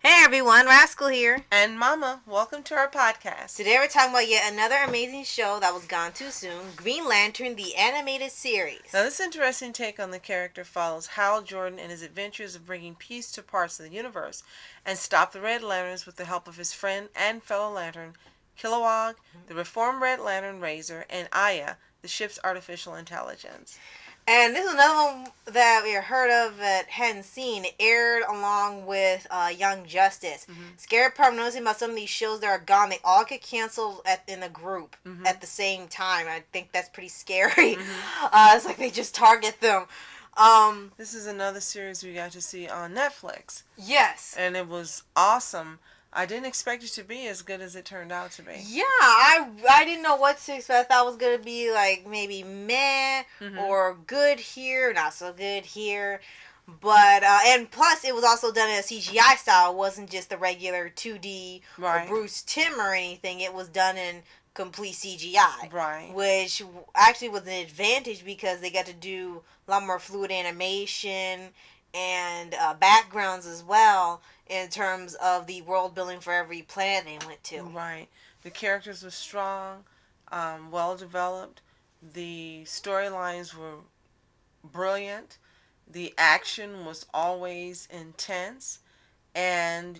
Hey everyone, Rascal here. And Mama, welcome to our podcast. Today we're talking about yet another amazing show that was gone too soon, Green Lantern, the animated series. Now this interesting take on the character follows Hal Jordan in his adventures of bringing peace to parts of the universe and stop the Red Lanterns with the help of his friend and fellow Lantern, Kilowog, the reformed Red Lantern Razor, and Aya, the ship's artificial intelligence. And this is another one that we heard of but hadn't seen. It aired along with Young Justice. Scary part of noticing about some of these shows that are gone, they all get canceled in a group at the same time. I think that's pretty scary. It's like they just target them. This is another series we got to see on Netflix. Yes. And it was awesome. I didn't expect it to be as good as it turned out to be. Yeah, I didn't know what to expect. I thought it was going to be like maybe meh or good here, not so good here. But, and plus it was also done in a CGI style. It wasn't just the regular 2D or Bruce Timm or anything. It was done in complete CGI. Right. Which actually was an advantage because they got to do a lot more fluid animation and backgrounds as well in terms of the world building for every planet they went to. Right. The characters were strong, well developed. The storylines were brilliant. The action was always intense. And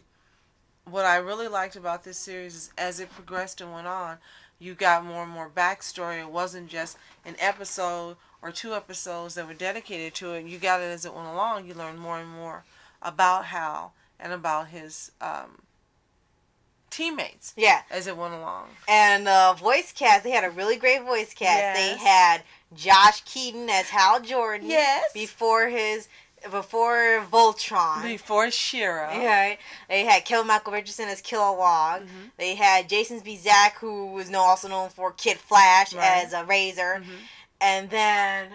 what I really liked about this series is as it progressed and went on, you got more and more backstory. It wasn't just an episode or two episodes that were dedicated to it. You got it as it went along. You learned more and more about Hal and about his teammates. Yeah. As it went along. And voice cast, they had a really great voice cast. Yes. They had Josh Keaton as Hal Jordan. Yes. Before Voltron. Before Shira. Yeah. They had Kevin Michael Richardson as Kilowog. They had Jason Bezak, who was also known for Kid Flash as a Razor. And then,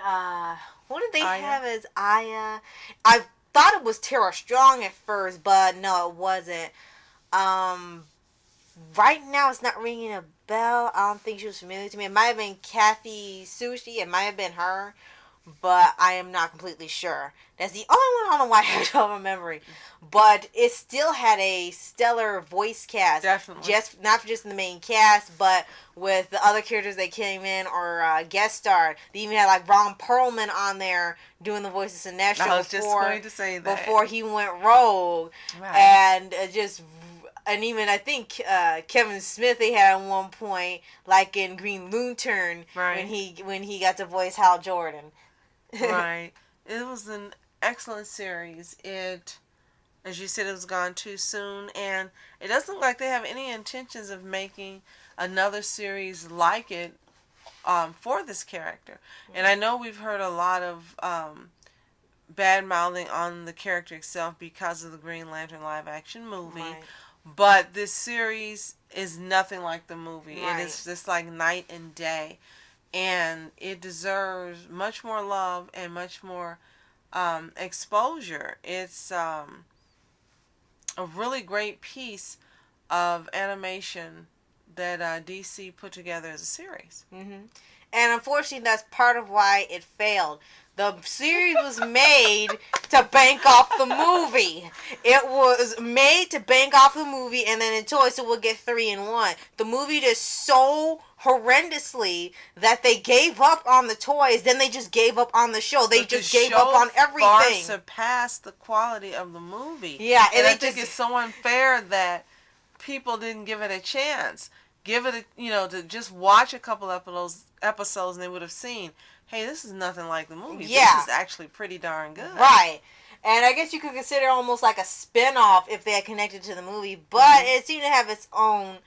what did they have as Aya? I thought it was Tara Strong at first, but no, it wasn't. Right now, it's not ringing a bell. I don't think she was familiar to me. It might have been Kathy Sushi. It might have been her, but I am not completely sure. That's the only one I don't know why I have trouble remembering. But it still had a stellar voice cast. Definitely. Not just in the main cast, but with the other characters that came in or guest starred. They even had like Ron Perlman on there doing the voices of Sinestro. I was just going to say that. Before he went rogue. Right. And even I think Kevin Smith they had at one point, like in Green Lantern, when he got to voice Hal Jordan. Right. It was an excellent series. It, as you said, it was gone too soon, and it doesn't look like they have any intentions of making another series like it for this character. And I know we've heard a lot of bad mouthing on the character itself because of the Green Lantern live action movie. Right. But this series is nothing like the movie. Right. It is just like night and day. And it deserves much more love and much more exposure. It's a really great piece of animation that DC put together as a series. And unfortunately, that's part of why it failed. The series was made to bank off the movie. It was made to bank off the movie, and then in toys it would get 3 in 1. The movie did so horrendously that they gave up on the toys. Then they just gave up on the show. They just gave up on everything. Far surpassed the quality of the movie. Yeah, and I think it's so unfair that people didn't give it a chance. Give it to just watch a couple episodes, and they would have seen, hey, this is nothing like the movie. Yeah. This is actually pretty darn good. Right. And I guess you could consider it almost like a spin-off if they had connected to the movie, but it seemed to have its own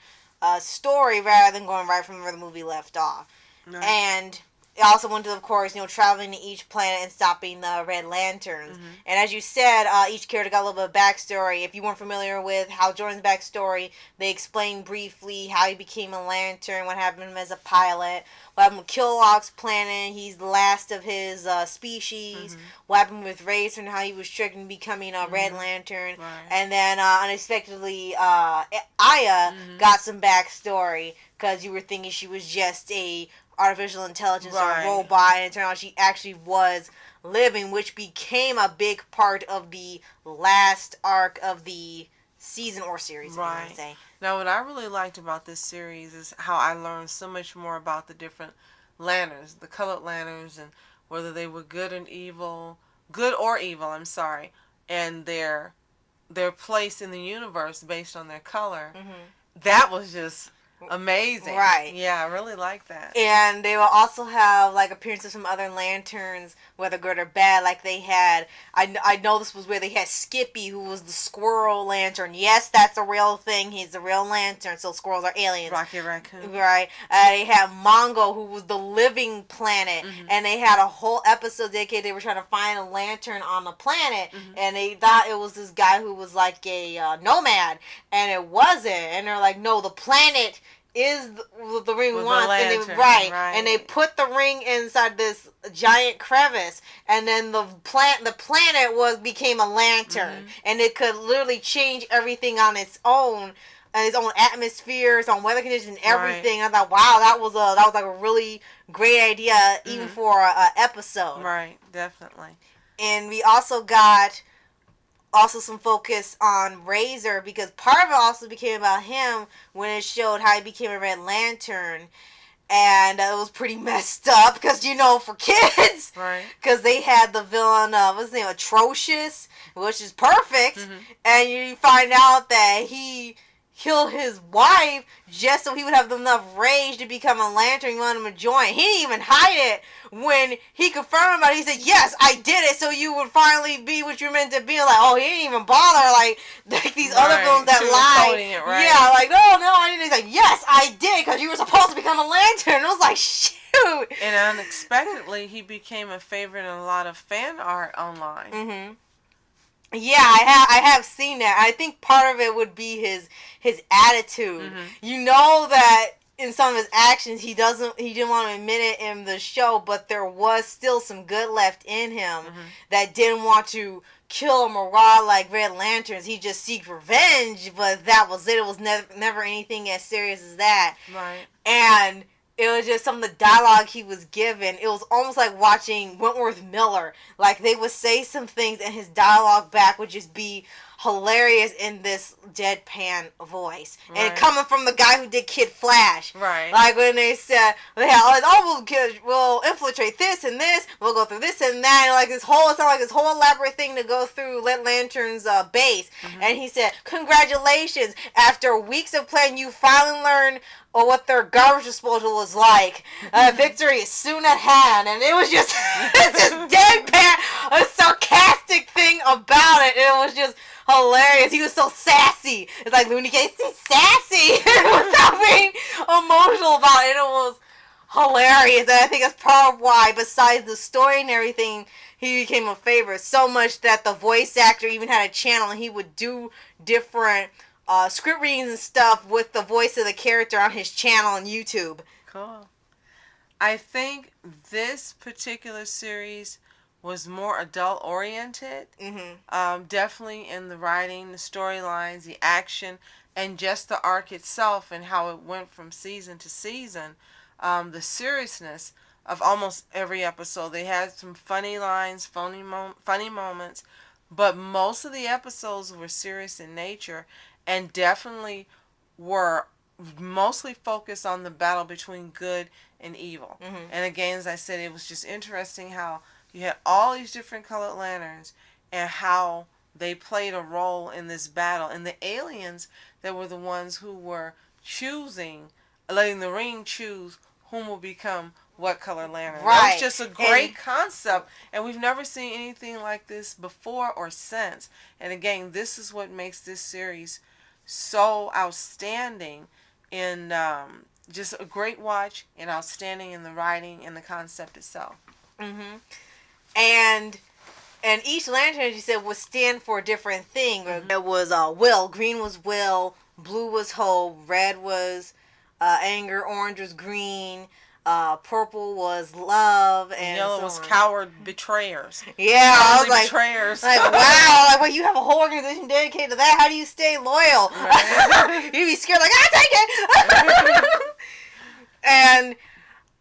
story rather than going right from where the movie left off. Right. And it also went to, of course, traveling to each planet and stopping the Red Lanterns. And as you said, each character got a little bit of backstory. If you weren't familiar with Hal Jordan's backstory, they explained briefly how he became a Lantern, what happened to him as a pilot, what happened with Kilowog's planet, he's the last of his species, what happened with Razor and how he was tricked into becoming a Red Lantern, and then unexpectedly Aya got some backstory because you were thinking she was just a artificial intelligence or a robot, and it turned out she actually was living, which became a big part of the last arc of the season or series, if you Right. want to say. Now, what I really liked about this series is how I learned so much more about the different lanterns, the colored lanterns, and whether they were good or evil, I'm sorry, and their place in the universe based on their color. Mm-hmm. That was just amazing. Right. Yeah, I really like that. And they will also have like appearances from other lanterns, whether good or bad. Like they had, I know this was where they had Skippy, who was the squirrel lantern. Yes, that's a real thing. He's a real lantern. So squirrels are aliens. Rocket Raccoon. Right. They had Mongo, who was the living planet, and they had a whole episode dedicated. They were trying to find a lantern on the planet, and they thought it was this guy who was like a nomad, and it wasn't. And they're like, no, the planet is the ring With wants, the and lantern, right, right, and they put the ring inside this giant crevice, and then the planet became a lantern, and it could literally change everything on its own, and its own atmosphere, its own weather conditions, everything. Right. I thought, wow, that was like a really great idea, even for an episode. Right, definitely. And we also got some focus on Razor, because part of it also became about him when it showed how he became a Red Lantern, and it was pretty messed up because, for kids, right? Because they had the villain, what's his name, Atrocious, which is perfect, and you find out that he killed his wife just so he would have enough rage to become a lantern. He wanted him to join. He didn't even hide it when he confirmed about it. He said, yes, I did it, so you would finally be what you're meant to be. Like, oh, he didn't even bother, like these other villains that lied. Right. Yeah, like, oh, no, I didn't. He's like, yes, I did, because you were supposed to become a lantern. It was like, shoot. And unexpectedly, he became a favorite in a lot of fan art online. Yeah, I have seen that. I think part of it would be his attitude. You know that in some of his actions he didn't want to admit it in the show, but there was still some good left in him that didn't want to kill him or raw like Red Lanterns. He just seeked revenge, but that was it. It was never anything as serious as that. Right. And it was just some of the dialogue he was given. It was almost like watching Wentworth Miller. Like, they would say some things and his dialogue back would just be hilarious in this deadpan voice. Right. And coming from the guy who did Kid Flash. Right. Like, when they said, we'll infiltrate this and this, we'll go through this and that. And like, it's not like this whole elaborate thing to go through Red Lantern's base. And he said, congratulations, after weeks of playing, you finally learned what their garbage disposal is like. Victory is soon at hand. And it was just this deadpan, a sarcastic thing about it. It was just hilarious. He was so sassy. It's like, Looney Gates, he's sassy without being emotional about it. It was hilarious. And I think that's part of why, besides the story and everything, he became a favorite. So much that the voice actor even had a channel and he would do different script readings and stuff with the voice of the character on his channel on YouTube. Cool. I think this particular series was more adult oriented. Definitely in the writing, the storylines, the action, and just the arc itself and how it went from season to season. The seriousness of almost every episode. They had some funny lines, funny moments, but most of the episodes were serious in nature and definitely were mostly focused on the battle between good and evil. And again, as I said, it was just interesting how you had all these different colored lanterns and how they played a role in this battle. And the aliens that were the ones who were letting the ring choose whom will become what color lantern. Right. That was just a great concept, and we've never seen anything like this before or since. And again, this is what makes this series so outstanding in just a great watch and outstanding in the writing and the concept itself. And each lantern, as you said, would stand for a different thing. It was will. Green was will. Blue was hope. Red was anger. Orange was green. Purple was love, and yellow was coward betrayers. Yeah, I was like, betrayers. Like, wow, like, well, you have a whole organization dedicated to that. How do you stay loyal? Right. You'd be scared, like, I'll take it.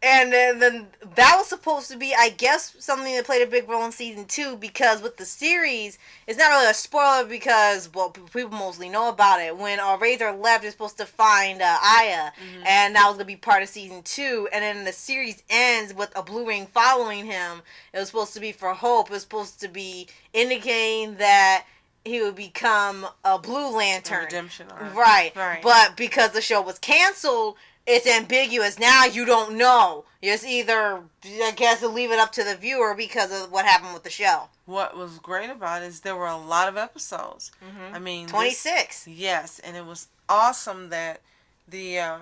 And then that was supposed to be, I guess, something that played a big role in season 2, because with the series, it's not really a spoiler because, well, people mostly know about it. When Razor left, they're supposed to find Aya, and that was going to be part of season 2. And then the series ends with a blue ring following him. It was supposed to be for Hope. It was supposed to be indicating that he would become a Blue Lantern. A redemption arc. Right. But because the show was canceled, it's ambiguous. Now you don't know. It's either, I guess, leave it up to the viewer because of what happened with the show. What was great about it is there were a lot of episodes. I mean, 26. Yes, and it was awesome that the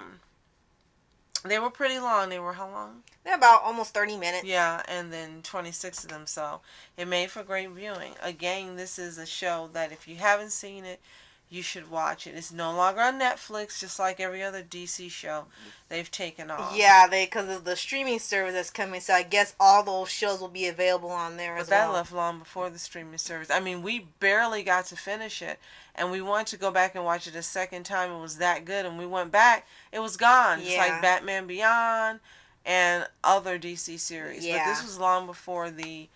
they were pretty long. They were how long? They're about almost 30 minutes. Yeah, and then 26 of them. So it made for great viewing. Again, this is a show that if you haven't seen it, you should watch it. It's no longer on Netflix, just like every other DC show. They've taken off. Yeah, because of the streaming service that's coming, so I guess all those shows will be available on there as well. But that left long before the streaming service. I mean, we barely got to finish it, and we wanted to go back and watch it a second time. It was that good, and we went back. It was gone. Yeah. Just like Batman Beyond and other DC series. Yeah. But this was long before the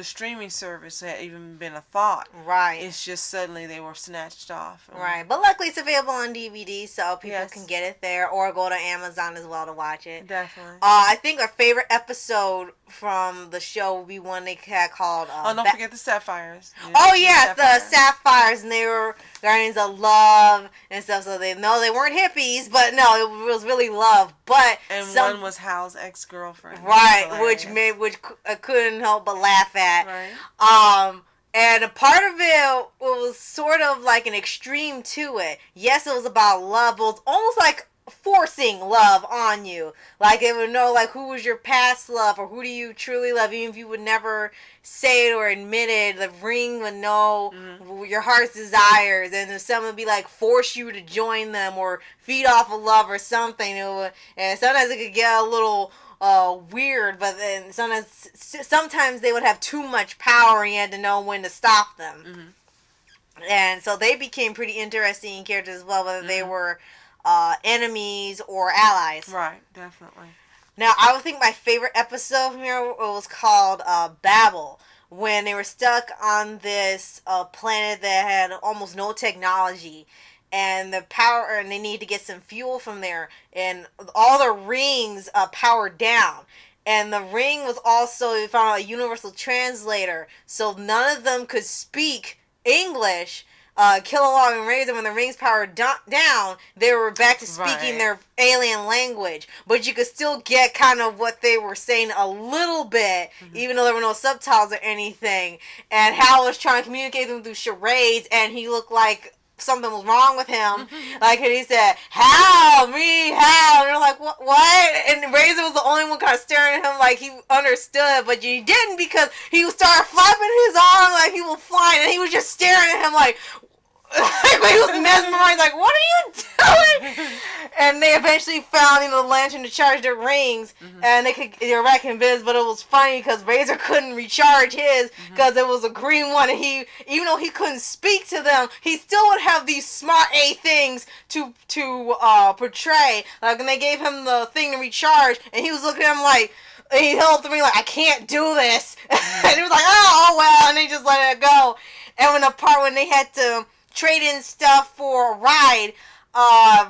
streaming service had even been a thought. Right. It's just suddenly they were snatched off. Right. But luckily it's available on DVD, so people can get it there or go to Amazon as well to watch it. Definitely. I think our favorite episode from the show would be one they had called... don't forget the Sapphires. The Sapphires, and they were Guardians of Love and stuff, so they weren't hippies, but no, it was really love. But one was Hal's ex-girlfriend. Right, which I couldn't help but laugh at. Right. And a part of it was sort of like an extreme to it. Yes, it was about love, but it was almost like forcing love on you. Like it would know like who was your past love or who do you truly love, even if you would never say it or admit it. The ring would know your heart's desires, and if someone would be like force you to join them or feed off of love or something, and sometimes it could get a little weird, but then sometimes they would have too much power and you had to know when to stop them. And so they became pretty interesting characters as well, whether they were enemies or allies. Right, definitely. Now, I would think my favorite episode from here was called Babel, when they were stuck on this planet that had almost no technology, and and they need to get some fuel from there, and all the rings powered down. And the ring was also, they found a universal translator, so none of them could speak English. Kilowog and Razor, when the rings powered down, they were back to speaking their alien language. But you could still get kind of what they were saying a little bit, even though there were no subtitles or anything. And Hal was trying to communicate them through charades, and he looked like something was wrong with him. Like, and he said, Hal, me, Hal. And they're like, what? And Razor was the only one kind of staring at him like he understood, but he didn't, because he started flapping his arm like he was flying, and he was just staring at him like he was mesmerized, like, what are you doing? And they eventually found, the Lantern to charge their rings, and they were back convinced, but it was funny because Razor couldn't recharge his because it was a green one, and even though he couldn't speak to them, he still would have these smart A things to portray. Like, when they gave him the thing to recharge, and he was looking at him like, and he held the ring like, I can't do this. And he was like, oh well, and they just let it go. And when they had to trade in stuff for a ride,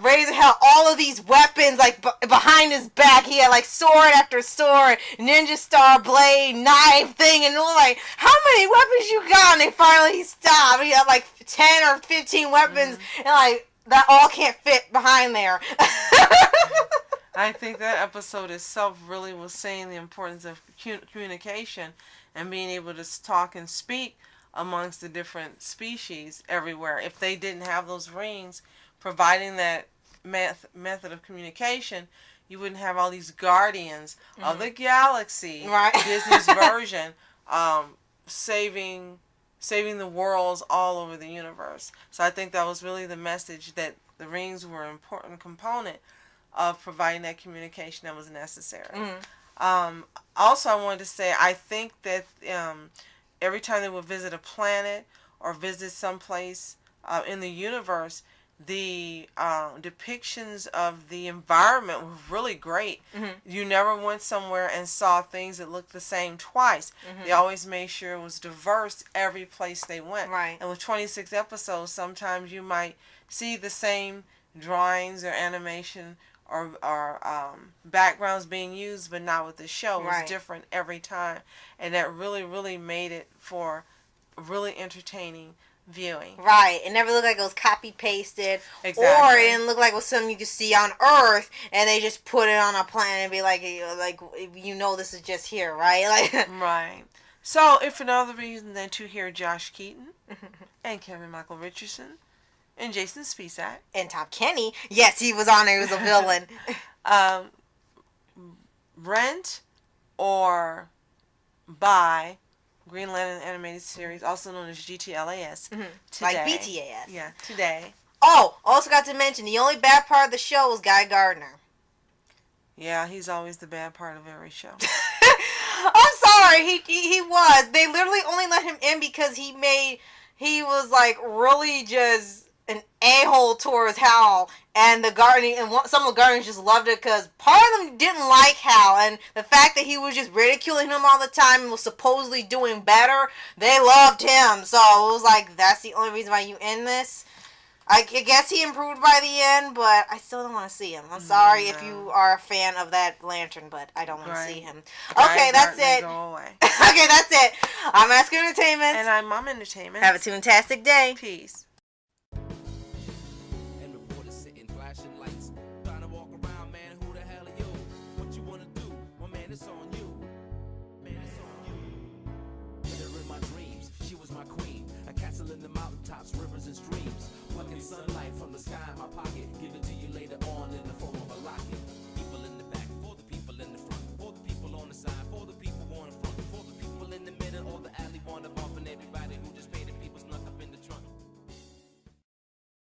Razor had all of these weapons like behind his back. He had like sword after sword, ninja star, blade, knife thing, and they were like, how many weapons you got? And he stopped. He had like 10 or 15 weapons, and like, that all can't fit behind there. I think that episode itself really was saying the importance of communication and being able to talk and speak amongst the different species everywhere. If they didn't have those rings providing that method of communication, you wouldn't have all these guardians of the galaxy, Disney's version, saving the worlds all over the universe. So I think that was really the message, that the rings were an important component of providing that communication that was necessary. Also, I wanted to say, I think that every time they would visit a planet or visit someplace in the universe, The depictions of the environment were really great. You never went somewhere and saw things that looked the same twice. They always made sure it was diverse every place they went. Right. And with 26 episodes, sometimes you might see the same drawings or animation or backgrounds being used, but not with the show. It was different every time. And that really, really made it for really entertaining viewing. Right. It never looked like it was copy pasted. Exactly. Or it didn't look like it was something you could see on Earth and they just put it on a planet and be like this is just here, right? Like Right. So if for no other reason than to hear Josh Keaton and Kevin Michael Richardson and Jason Spisak and Tom Kenny, yes, he was on there. He was a villain. Rent or buy Green Lantern animated series, also known as GTLAS, today. Like BTAS. Yeah, today. Oh, also got to mention, the only bad part of the show was Guy Gardner. Yeah, he's always the bad part of every show. I'm sorry, he was. They literally only let him in because he was like really just an a-hole towards Hal, and the Guardian, and some of the Guardians just loved it because part of them didn't like Hal, and the fact that he was just ridiculing him all the time and was supposedly doing better, they loved him. So it was like, that's the only reason why you end this. I guess he improved by the end, but I still don't want to see him. I'm sorry if you are a fan of that Lantern, but I don't want to see him. Okay, that's it. Go away. Okay, that's it. I'm Ask Entertainment. And I'm Mom Entertainment. Have a fantastic day. Peace. Rivers and streams, plucking sunlight from the sky in my pocket.